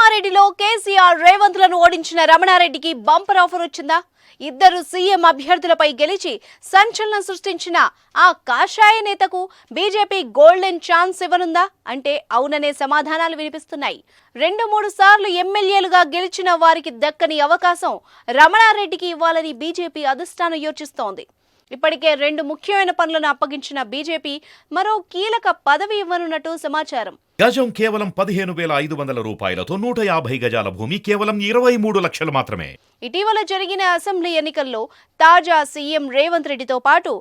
కామారెడ్డిలో కేసీఆర్ రేవంత్లను ఓడించిన రమణారెడ్డికి bumper offer వచ్చిందా? ఇద్దరు సీఎం అభ్యర్థులపై గెలిచి సంచలనం సృష్టించిన ఆ కాషాయ నేతకు బీజేపీ గోల్డెన్ ఛాన్స్ ఇవ్వనుందా అంటే అవుననే సమాధానాలు వినిపిస్తున్నాయి. 2-3 సార్లు ఎమ్మెల్యేలుగా గెలిచిన వారికి దక్కని అవకాశం రమణారెడ్డికి ఇవ్వాలని బీజేపీ అధిష్టానం యోచిస్తోంది. ఇప్పటికే 2 ముఖ్యమైన పనులను అప్పగించిన బీజేపీ మరో కీలక పదవి ఇవ్వనున్నట్టు సమాచారం. గజం కేవలం 15,500 రూపాయలతో 150 గజాల భూమి కేవలం 23 లక్షలు మాత్రమే. ఇటీవల జరిగిన అసెంబ్లీ ఎన్నికల్లో తాజా సీఎం రేవంత్ రెడ్డితో పాటు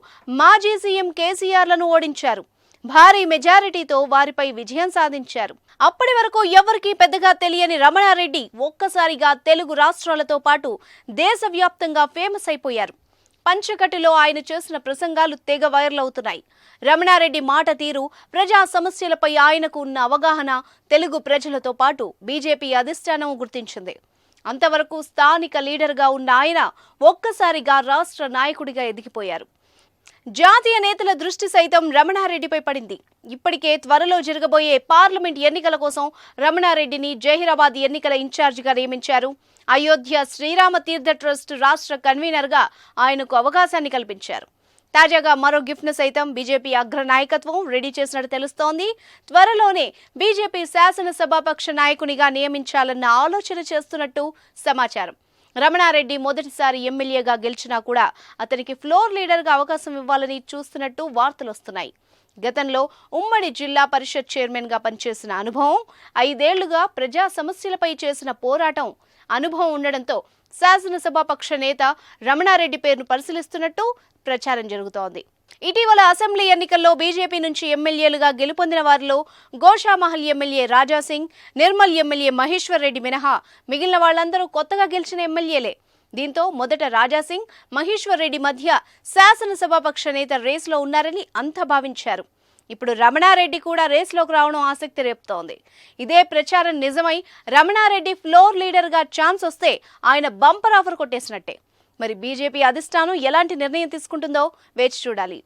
మాజీ సీఎం కేసీఆర్లను ఓడించారు. భారీ మెజారిటీతో వారిపై విజయం సాధించారు. అప్పటి వరకు ఎవరికీ పెద్దగా తెలియని రమణారెడ్డి ఒక్కసారిగా తెలుగు రాష్ట్రాలతో పాటు దేశవ్యాప్తంగా ఫేమస్ అయిపోయారు. పంచకట్టులో ఆయన చేసిన ప్రసంగాలు తెగ వైరల్ అవుతున్నాయి. రమణారెడ్డి మాట తీరు, ప్రజా సమస్యలపై ఆయనకు ఉన్న అవగాహన తెలుగు ప్రజలతో పాటు బీజేపీ అధిష్టానం గుర్తించింది. అంతవరకు స్థానిక లీడర్గా ఉన్న ఆయన ఒక్కసారిగా రాష్ట్ర నాయకుడిగా ఎదిగిపోయారు. జాతీయ నేతల దృష్టి సైతం రమణారెడ్డిపై పడింది. ఇప్పటికే త్వరలో జరగబోయే పార్లమెంట్ ఎన్నికల కోసం రమణారెడ్డిని జహీరాబాద్ ఎన్నికల ఇన్ఛార్జిగా నియమించారు. అయోధ్య శ్రీరామ తీర్థ ట్రస్ట్ రాష్ట్ర కన్వీనర్గా ఆయనకు అవకాశాన్ని కల్పించారు. తాజాగా మరో గిఫ్ట్ను సైతం బీజేపీ అగ్ర నాయకత్వం రెడీ చేసినట్టు తెలుస్తోంది. త్వరలోనే బీజేపీ శాసనసభాపక్ష నాయకునిగా నియమించాలన్న ఆలోచన చేస్తున్నట్టు సమాచారం. రమణారెడ్డి మొదటిసారి ఎమ్మెల్యేగా గెలిచినా కూడా అతనికి ఫ్లోర్ లీడర్గా అవకాశం ఇవ్వాలని చూస్తున్నట్టు వార్తలు వస్తున్నాయి. గతంలో ఉమ్మడి జిల్లా పరిషత్ చైర్మన్గా పనిచేసిన అనుభవం, 5 ఏళ్లుగా ప్రజా సమస్యలపై చేసిన పోరాటం అనుభవం ఉండడంతో శాసనసభాపక్ష నేత రమణారెడ్డి పేరును పరిశీలిస్తున్నట్టు ప్రచారం జరుగుతోంది. ఇటీవల అసెంబ్లీ ఎన్నికల్లో బీజేపీ నుంచి ఎమ్మెల్యేలుగా గెలుపొందిన వారిలో గోషామహల్ ఎమ్మెల్యే రాజాసింగ్, నిర్మల్ ఎమ్మెల్యే మహేశ్వర్ రెడ్డి మినహా మిగిలిన వాళ్లందరూ కొత్తగా గెలిచిన ఎమ్మెల్యేలే. దీంతో మొదట రాజాసింగ్, మహేశ్వర్ రెడ్డి మధ్య శాసనసభాపక్ష నేత రేసులో ఉన్నారని అంతా భావించారు. ఇప్పుడు రమణారెడ్డి కూడా రేసులోకి రావడం ఆసక్తి రేపుతోంది. ఇదే ప్రచారం నిజమై రమణారెడ్డి ఫ్లోర్ లీడర్గా ఛాన్స్ వస్తే ఆయన బంపర్ ఆఫర్ కొట్టేసినట్టే. మరి బీజేపీ అధిష్టానం ఎలాంటి నిర్ణయం తీసుకుంటుందో వేచి చూడాలి.